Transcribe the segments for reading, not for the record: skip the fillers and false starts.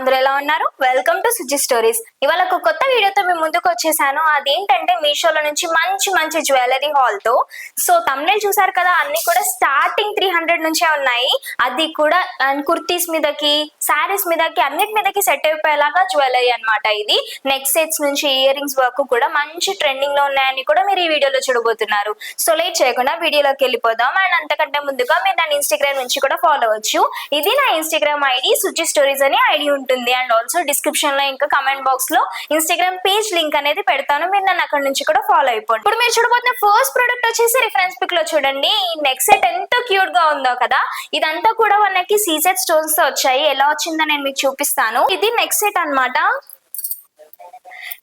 అందరూ ఎలా ఉన్నారు? Welcome to Suji stories. ఇవాళ ఒక కొత్త వీడియోతో మీ ముందుకు వచ్చేసాను. అదేంటంటే మీషోలో నుంచి మంచి మంచి జ్యువెలరీ హాల్ తో. సో తమ్నేల్ చూసారు కదా, అన్ని కూడా స్టార్టింగ్ 300 నుంచే ఉన్నాయి. అది కూడా కుర్తీస్ మీదకి, శారీస్ మీదకి, అన్నిటి మీదకి సెట్ అయిపోయేలాగా జ్యువెలరీ అన్నమాట. ఇది నెక్ సెట్స్ నుంచి ఇయర్ రింగ్స్ వరకు కూడా మంచి ట్రెండింగ్ లో ఉన్నాయని కూడా మీరు ఈ వీడియోలో చూడబోతున్నారు. సో లేట్ చేయకుండా వీడియోలోకి వెళ్ళిపోదాం. అండ్ అంతకంటే ముందుగా మీరు నా ఇన్స్టాగ్రామ్ నుంచి కూడా ఫాలో అవ్వచ్చు. ఇది నా ఇన్స్టాగ్రామ్ ఐడి సుజి స్టోరీస్ అని ఐడి ఉంటుంది. అండ్ ఆల్సో డిస్క్రిప్షన్ లో ఇంకా కమెంట్ బాక్స్ లో ఇన్స్టాగ్రామ్ పేజ్ లింక్ అనేది పెడతాను, మీరు నన్ను అక్కడ నుంచి కూడా ఫాలో అయిపోండి. ఇప్పుడు మీరు చూడబోతున్న ఫస్ట్ ప్రొడక్ట్ వచ్చేసి రిఫరెన్స్ పిక్ లో చూడండి. ఈ నెక్ సెట్ ఎంత క్యూట్ గా ఉందో కదా. ఇదంతా కూడా మనకి సీజెడ్ స్టోన్స్ తో వచ్చాయి. ఎలా వచ్చిందో నేను మీకు చూపిస్తాను. ఇది నెక్ సెట్ అన్నమాట.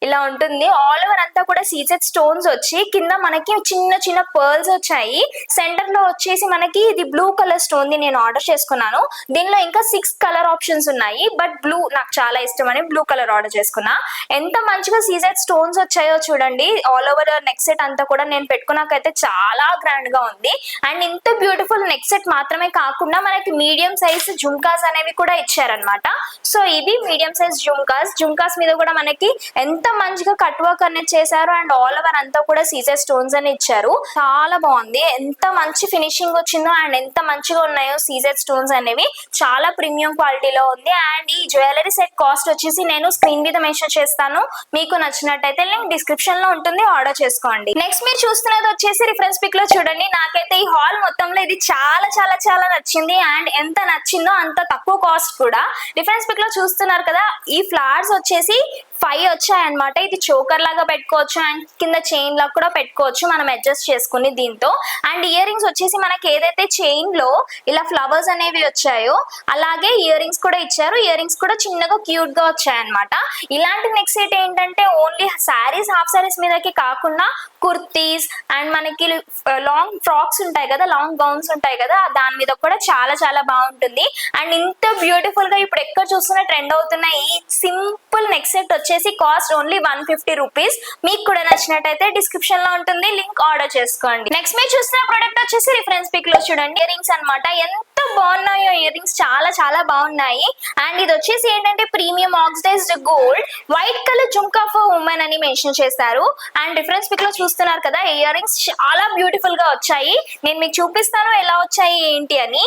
ఇలా ఉంటుంది. ఆల్ ఓవర్ అంతా కూడా సీజెడ్ స్టోన్స్ వచ్చి కింద మనకి చిన్న చిన్న పర్ల్స్ వచ్చాయి. సెంటర్ లో వచ్చేసి మనకి ఇది బ్లూ కలర్ స్టోన్ ది నేను ఆర్డర్ చేసుకున్నాను. దీనిలో ఇంకా 6 కలర్ ఆప్షన్స్ ఉన్నాయి, బట్ బ్లూ నాకు చాలా ఇష్టం అని బ్లూ కలర్ ఆర్డర్ చేసుకున్నా. ఎంత మంచిగా సీజెడ్ స్టోన్స్ వచ్చాయో చూడండి. ఆల్ ఓవర్ నెక్ సెట్ అంతా కూడా నేను పెట్టుకున్నాకైతే చాలా గ్రాండ్ గా ఉంది. అండ్ ఇంత బ్యూటిఫుల్ నెక్ సెట్ మాత్రమే కాకుండా మనకి మీడియం సైజ్ జుమ్కాస్ అనేవి కూడా ఇచ్చారనమాట. సో ఇది మీడియం సైజ్ జుమ్కాస్ మీద కూడా మనకి ఎంత మంచిగా కట్ వర్క్ అనేది చేశారు. అండ్ ఆల్ ఓవర్ అంతా కూడా సీజర్ స్టోన్స్ అని ఇచ్చారు. చాలా బాగుంది. ఎంత మంచి ఫినిషింగ్ వచ్చిందో అండ్ ఎంత మంచిగా ఉన్నాయో సీజర్ స్టోన్స్ అనేవి. చాలా ప్రీమియం క్వాలిటీలో ఉంది. అండ్ ఈ జ్యువెలరీ సెట్ కాస్ట్ వచ్చేసి నేను స్క్రీన్ మీద మెన్షన్ చేస్తాను. మీకు నచ్చినట్టయితే లింక్ డిస్క్రిప్షన్ లో ఉంటుంది, ఆర్డర్ చేసుకోండి. నెక్స్ట్ మీరు చూస్తున్నది వచ్చేసి రిఫరెన్స్ పిక్ లో చూడండి. నాకైతే ఈ హాల్ మొత్తంలో ఇది చాలా చాలా చాలా నచ్చింది. అండ్ ఎంత నచ్చిందో అంత తక్కువ కాస్ట్ కూడా. రిఫరెన్స్ పిక్ లో చూస్తున్నారు కదా, ఈ ఫ్లవర్స్ వచ్చేసి 5 వచ్చాయన్నమాట. ఇది చోకర్ లాగా పెట్టుకోవచ్చు అండ్ కింద చైన్ లాగా కూడా పెట్టుకోవచ్చు మనం అడ్జస్ట్ చేసుకుని దీంతో. అండ్ ఇయర్ రింగ్స్ వచ్చేసి మనకి ఏదైతే చైన్ లో ఇలా ఫ్లవర్స్ అనేవి వచ్చాయో అలాగే ఇయర్ రింగ్స్ కూడా ఇచ్చారు. ఇయర్ రింగ్స్ కూడా చిన్నగా క్యూట్ గా వచ్చాయన్నమాట. ఇలాంటి నెక్ సెట్ ఏంటంటే ఓన్లీ శారీస్, హాఫ్ శారీస్ మీదకి కాకుండా కుర్తీస్ అండ్ మనకి లాంగ్ ఫ్రాక్స్ ఉంటాయి కదా, లాంగ్ గౌన్స్ ఉంటాయి కదా, దాని మీద కూడా చాలా చాలా బాగుంటుంది. అండ్ ఇంత బ్యూటిఫుల్ గా ఇప్పుడు ఎక్కడ చూస్తున్నా ట్రెండ్ అవుతున్న ఈ సింపుల్ నెక్ సెట్ వచ్చేసి కాస్ట్ ఓన్లీ 150 రూపీస్. మీకు కూడా నచ్చినట్టయితే డిస్క్రిప్షన్ లో ఉంటుంది, లింక్ ఆర్డర్ చేసుకోండి. నెక్స్ట్ మీరు చూస్తున్న ప్రొడక్ట్ వచ్చేసి రిఫరెన్స్ పిక్ లో చూడండి. ఇయర్ రింగ్స్ అనమాట. ఎంత బాగున్నాయో ఇయర్ రింగ్స్, చాలా చాలా బాగున్నాయి. అండ్ ఇది వచ్చేసి ఏంటంటే premium oxidised gold white colour jhumka for women అని మెన్షన్ చేశారు. అండ్ రిఫరెన్స్ పిక్ లో చూస్తున్నారు కదా, ఇయర్ రింగ్స్ చాలా బ్యూటిఫుల్ గా వచ్చాయి. నేను మీకు చూపిస్తాను ఎలా వచ్చాయి ఏంటి అని.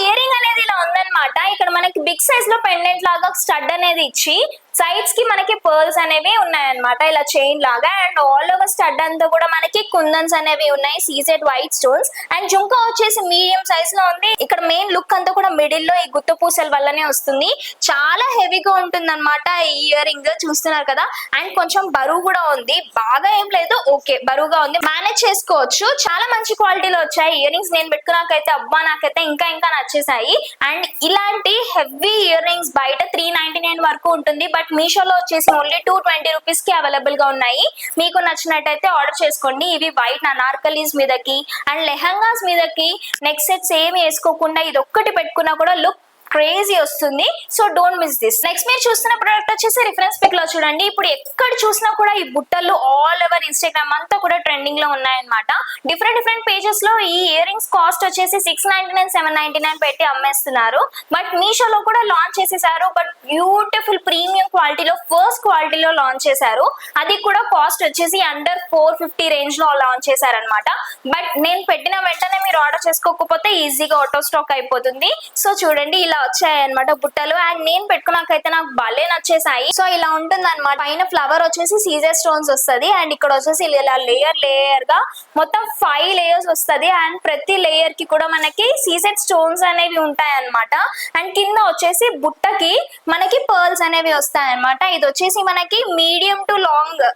ఇయర్ రింగ్ అనేది ఇలా ఉందన్నమాట. ఇక్కడ మనకి బిగ్ సైజ్ లో పెండెంట్ లాగా స్టడ్ అనేది ఇచ్చి సైడ్స్ కి మనకి పర్ల్స్ అనేవి ఉన్నాయన్నమాట, ఇలా చైన్ లాగా. అండ్ ఆల్ ఓవర్ స్టడ్ అంతా కూడా మనకి కుందన్స్ అనేవి ఉన్నాయి, సీజెడ్ వైట్ స్టోన్స్. అండ్ జుంకా వచ్చేసి మీడియం సైజ్ లో ఉంది. ఇక్కడ మెయిన్ లుక్ అంతా కూడా మిడిల్ లో ఈ గుత్త పూసల వల్లనే వస్తుంది. చాలా హెవీగా ఉంటుంది అనమాట ఈ ఇయర్ రింగ్, చూస్తున్నారు కదా. అండ్ కొంచెం బరువు కూడా ఉంది, బాగా ఏం లేదు, ఓకే బరువుగా ఉంది, మేనేజ్ చేసుకోవచ్చు. చాలా మంచి క్వాలిటీలో వచ్చాయి ఇయర్ రింగ్స్. నేను పెట్టుకున్నాకైతే అబ్బా నాకైతే ఇంకా ఇంకా నచ్చేసాయి. అండ్ ఇలాంటి హెవీ ఇయర్ రింగ్స్ బయట 399 వరకు ఉంటుంది, బట్ మీషోలో వచ్చేసి ఓన్లీ 220 రూపీస్ కి అవైలబుల్ గా ఉన్నాయి. మీకు నచ్చినట్టయితే ఆర్డర్ చేసుకోండి. ఇవి వైట్ అనార్కలీస్ మీదకి అండ్ లెహంగాస్ మీదకి నెక్ సెట్స్ ఏమి వేసుకోకుండా ఇది ఒక్కటి పెట్టుకున్నా కూడా లుక్ క్రేజీ వస్తుంది. So don't miss this. Next మీరు చూస్తున్న ప్రొడక్ట్ వచ్చేసి రిఫరెన్స్ పిక్ లో చూడండి. ఇప్పుడు ఎక్కడ చూసినా కూడా ఈ బుట్టలు ఆల్ ఓవర్ ఇన్స్టాగ్రామ్ అంతా కూడా ట్రెండింగ్ లో ఉన్నాయన్నమాట. డిఫరెంట్ పేజెస్ లో ఈ ఇయర్ రింగ్స్ కాస్ట్ వచ్చేసి 699, 799 పెట్టి అమ్మేస్తున్నారు. బట్ మీషోలో కూడా లాంచ్ చేసేసారు. బట్ బ్యూటిఫుల్ ప్రీమియం క్వాలిటీలో ఫస్ట్ క్వాలిటీలో లాంచ్ చేశారు. అది కూడా కాస్ట్ వచ్చేసి అండర్ 450 రేంజ్ లో లాంచ్ చేశారనమాట. బట్ నేను పెట్టిన వెంటనే మీరు ఆర్డర్ చేసుకోకపోతే ఈజీగా ఆటో స్టాక్ అయిపోతుంది. సో చూడండి ఇలా వచ్చాయి అనమాట బుట్టలు. అండ్ నేను పెట్టుకున్నాకైతే నాకు భలే నచ్చేసాయి. సో ఇలా ఉంటుంది అనమాట. పైన ఫ్లవర్ వచ్చేసి సీజర్ స్టోన్స్ వస్తుంది. అండ్ ఇక్కడ వచ్చేసి ఇలా లేయర్ గా మొత్తం 5 లేయర్స్ వస్తుంది. అండ్ ప్రతి లేయర్ కి కూడా మనకి సీజర్ స్టోన్స్ అనేవి ఉంటాయి అనమాట. అండ్ కింద వచ్చేసి బుట్టకి మనకి పర్ల్స్ అనేవి వస్తాయి అనమాట. ఇది వచ్చేసి మనకి మీడియం టు లాంగ్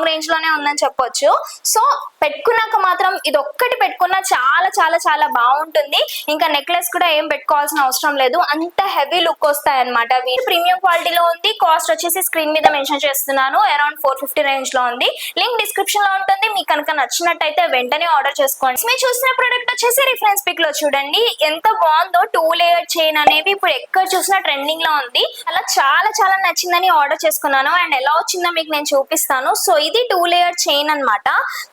రేంజ్ లోనే ఉందని చెప్పొచ్చు. సో పెట్టుకున్నాక మాత్రం ఇది ఒక్కటి పెట్టుకున్నా చాలా చాలా చాలా బాగుంటుంది. ఇంకా నెక్లెస్ కూడా ఏం పెట్టుకోవాల్సిన అవసరం లేదు, అంత హెవీ లుక్ వస్తాయి అనమాట. ప్రీమియం క్వాలిటీలో ఉంది. కాస్ట్ వచ్చేసి స్క్రీన్ మీద మెన్షన్ చేస్తున్నాను, అరౌండ్ 450 రేంజ్ లో ఉంది. లింక్ డిస్క్రిప్షన్ లో ఉంటుంది. మీకు కనుక నచ్చినట్టయితే వెంటనే ఆర్డర్ చేసుకోండి. మీరు చూసిన ప్రొడక్ట్ వచ్చేసి రిఫరెన్స్ పిక్ లో చూడండి. ఎంత బాగుందో 2 లేయర్ చైన్ అనేవి ఇప్పుడు ఎక్కడ చూసినా ట్రెండింగ్ లో ఉంది. అలా చాలా చాలా నచ్చిందని ఆర్డర్ చేసుకున్నాను. అండ్ ఎలా వచ్చిందో మీకు నేను చూపిస్తాను. సో ఇది 2 లేయర్ చైన్ అనమాట.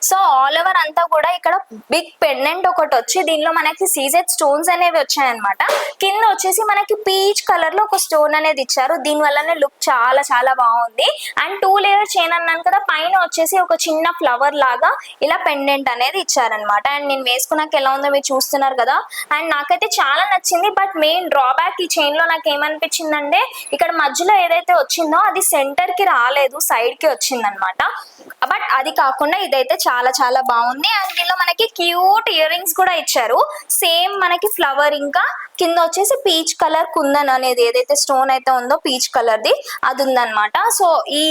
సో ఆల్ ఓవర్ అంతా కూడా ఇక్కడ బిగ్ పెండెంట్ ఒకటి వచ్చి దీనిలో మనకి సీజెడ్ స్టోన్స్ అనేవి వచ్చాయన్నమాట. కింద వచ్చేసి మనకి పీచ్ కలర్ లో ఒక స్టోన్ అనేది ఇచ్చారు. దీని వల్లనే లుక్ చాలా చాలా బాగుంది. అండ్ 2 లేయర్ చైన్ అన్నాను కదా, పైన వచ్చేసి ఒక చిన్న ఫ్లవర్ లాగా ఇలా పెండెంట్ అనేది ఇచ్చారనమాట. అండ్ నేను వేసుకున్నాక ఎలా ఉందో మీరు చూస్తున్నారు కదా. అండ్ నాకైతే చాలా నచ్చింది. బట్ మెయిన్ డ్రాబ్యాక్ ఈ చైన్ లో నాకు ఏమనిపించిందంటే ఇక్కడ మధ్యలో ఏదైతే వచ్చిందో అది సెంటర్ కి రాలేదు, సైడ్ కి వచ్చింది అనమాట. బట్ అది కాకుండా ఇదైతే చాలా చాలా బాగుంది. అండ్ దీనిలో మనకి క్యూట్ ఇయర్ రింగ్స్ కూడా ఇచ్చారు. సేమ్ మనకి ఫ్లవర్ ఇంకా కింద వచ్చేసి పీచ్ కలర్ కుందన్ అనేది ఏదైతే స్టోన్ అయితే ఉందో పీచ్ కలర్ ది అది ఉందన్నమాట. సో ఈ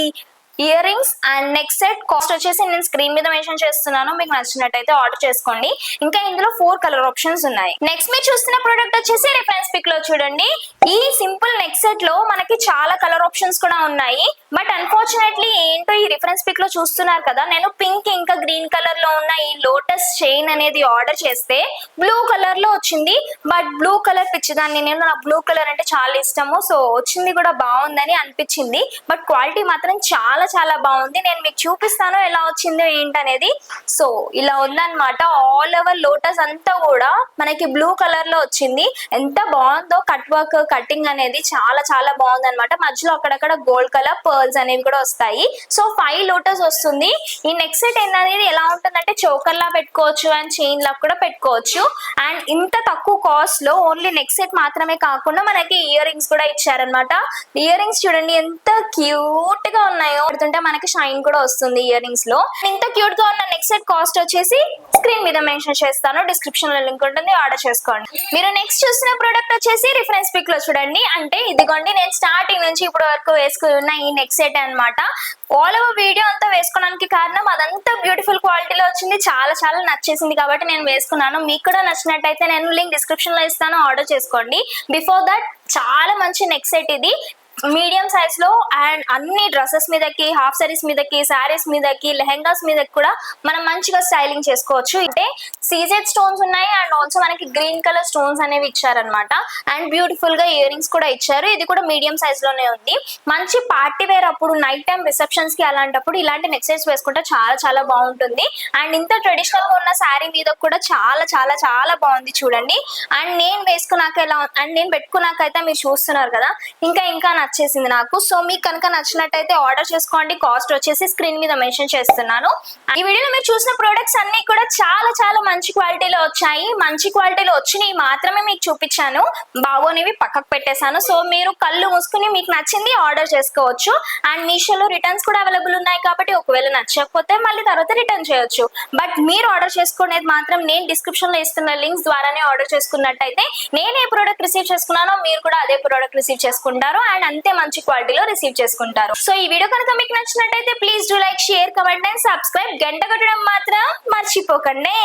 ear rings and next set cost వచ్చేసి నేను స్క్రీన్ మీద మెన్షన్ చేస్తున్నాను, మీకు నచ్చినట్టయితే ఆర్డర్ చేసుకోండి. ఇంకా ఇందులో 4 కలర్ ఆప్షన్స్ ఉన్నాయి. నెక్స్ట్ మీరు చూస్తున్న ప్రోడక్ట్ వచ్చేసి రిఫరెన్స్ పిక్ లో చూడండి. ఈ సింపుల్ నెక్ సెట్ లో మనకి చాలా కలర్ ఆప్షన్స్ కూడా ఉన్నాయి. బట్ అన్ఫార్చునేట్లీ ఏంటో ఈ రిఫరెన్స్ పిక్ లో చూస్తున్నారు కదా, నేను పింక్ ఇంకా గ్రీన్ కలర్ లో ఉన్న ఈ లోటస్ చైన్ అనేది ఆర్డర్ చేస్తే బ్లూ కలర్ లో వచ్చింది. బట్ బ్లూ కలర్ పిచ్చిదాన్ని నేను, నాకు బ్లూ కలర్ అంటే చాలా ఇష్టము. సో వచ్చింది కూడా బాగుందని అనిపించింది. బట్ క్వాలిటీ మాత్రం చాలా చాలా బాగుంది. నేను మీకు చూపిస్తాను ఎలా వచ్చిందో ఏంటనేది. సో ఇలా ఉందన్నమాట. ఆల్ ఓవర్ లోటస్ అంతా కూడా మనకి బ్లూ కలర్ లో వచ్చింది. ఎంత బాగుందో కట్ వర్క్ కటింగ్ అనేది చాలా చాలా బాగుంది అనమాట. మధ్యలో అక్కడక్కడ గోల్డ్ కలర్ పర్ల్స్ అనేవి కూడా వస్తాయి. సో 5 లోటస్ వస్తుంది. ఈ నెక్ సెట్ అనేది ఎలా ఉంటుందంటే చోకర్ లా పెట్టుకోవచ్చు అండ్ చైన్ లా కూడా పెట్టుకోవచ్చు. అండ్ ఇంత తక్కువ కాస్ట్ లో ఓన్లీ నెక్ సెట్ మాత్రమే కాకుండా మనకి ఇయర్ రింగ్స్ కూడా ఇచ్చారనమాట. ఇయర్ రింగ్స్ చూడండి ఎంత క్యూట్ గా ఉన్నాయో, పెడుతుంటే మనకి షైన్ కూడా వస్తుంది ఇయర్ రింగ్స్ లో. ఇంత క్యూట్ గా ఉన్న నెక్ సెట్ కాస్ట్ వచ్చేసి స్క్రీన్ మీద మెన్షన్ చేస్తాను, డిస్క్రిప్షన్ లో లింక్ ఉంటుంది, ఆర్డర్ చేసుకోండి. మీరు నెక్స్ట్ చూసిన ప్రోడక్ట్ వచ్చేసి రిఫరెన్స్ పిక్ లో చూడండి. అంటే ఇదిగోండి నేను స్టార్టింగ్ నుంచి ఇప్పటి వరకు వేసుకున్న ఈ నెక్ సెట్ అనమాట. ఆల్ ఓవర్ వీడియో అంతా వేసుకోవడానికి కారణం అదంతా బ్యూటిఫుల్ క్వాలిటీలో వచ్చింది, చాలా చాలా నచ్చేసింది కాబట్టి నేను వేసుకున్నాను. మీకు కూడా నచ్చినట్టయితే నేను లింక్ డిస్క్రిప్షన్ లో ఇస్తాను, ఆర్డర్ చేసుకోండి. బిఫోర్ దట్ చాలా మంచి నెక్ సెట్ ఇది, మీడియం సైజ్ లో. అండ్ అన్ని డ్రెస్సెస్ మీదకి, హాఫ్ సారీస్ మీదకి, శారీస్ మీదకి, లెహెంగాస్ మీదకి కూడా మనం మంచిగా స్టైలింగ్ చేసుకోవచ్చు. అంటే సీజెడ్ స్టోన్స్ ఉన్నాయి అండ్ ఆల్సో మనకి గ్రీన్ కలర్ స్టోన్స్ అనేవి ఇచ్చారనమాట. అండ్ బ్యూటిఫుల్ గా ఇయర్ రింగ్స్ కూడా ఇచ్చారు. ఇది కూడా మీడియం సైజ్ లోనే ఉంది. మంచి పార్టీ వేర్ అప్పుడు, నైట్ టైం రిసెప్షన్స్ కి అలాంటప్పుడు ఇలాంటి నెక్ సెట్స్ వేసుకుంటే చాలా చాలా బాగుంటుంది. అండ్ ఇంత ట్రెడిషనల్ గా ఉన్న శారీ మీద కూడా చాలా చాలా చాలా బాగుంది చూడండి. అండ్ నేను వేసుకున్నాక ఎలా, అండ్ నేను పెట్టుకున్నాకైతే మీరు చూస్తున్నారు కదా, ఇంకా ఇంకా నచ్చేసింది నాకు. సో మీకు కనుక నచ్చినట్టయితే ఆర్డర్ చేసుకోండి. కాస్ట్ వచ్చేసి స్క్రీన్ మీద మెన్షన్ చేస్తున్నాను. ఈ వీడియోలో మీరు చూసిన ప్రొడక్ట్స్ అన్ని కూడా చాలా చాలా మంచి క్వాలిటీలో వచ్చాయి. మంచి క్వాలిటీలో వచ్చినవి మాత్రమే మీకు చూపించాను, బాగోనివి పక్కకు పెట్టేశాను. సో మీరు కళ్ళు మూసుకుని మీకు నచ్చింది ఆర్డర్ చేసుకోవచ్చు. అండ్ మీషోలో రిటర్న్స్ కూడా అవైలబుల్ ఉన్నాయి కాబట్టి ఒకవేళ నచ్చకపోతే మళ్ళీ తర్వాత రిటర్న్ చేయొచ్చు. బట్ మీరు ఆర్డర్ చేసుకునేది మాత్రం నేను డిస్క్రిప్షన్ లో ఇస్తున్న లింక్స్ ద్వారానే ఆర్డర్ చేసుకున్నట్టయితే నేను ఏ ప్రోడక్ట్ రిసీవ్ చేసుకున్నానో మీరు కూడా అదే ప్రోడక్ట్ రిసీవ్ చేసుకుంటారు అండ్ అంతే మంచి క్వాలిటీలో రిసీవ్ చేసుకుంటారు. సో ఈ వీడియో కనుక మీకు నచ్చినట్టయితే please do like, share, comment and subscribe. గంట కొట్టడం మాత్రం మర్చిపోకండి.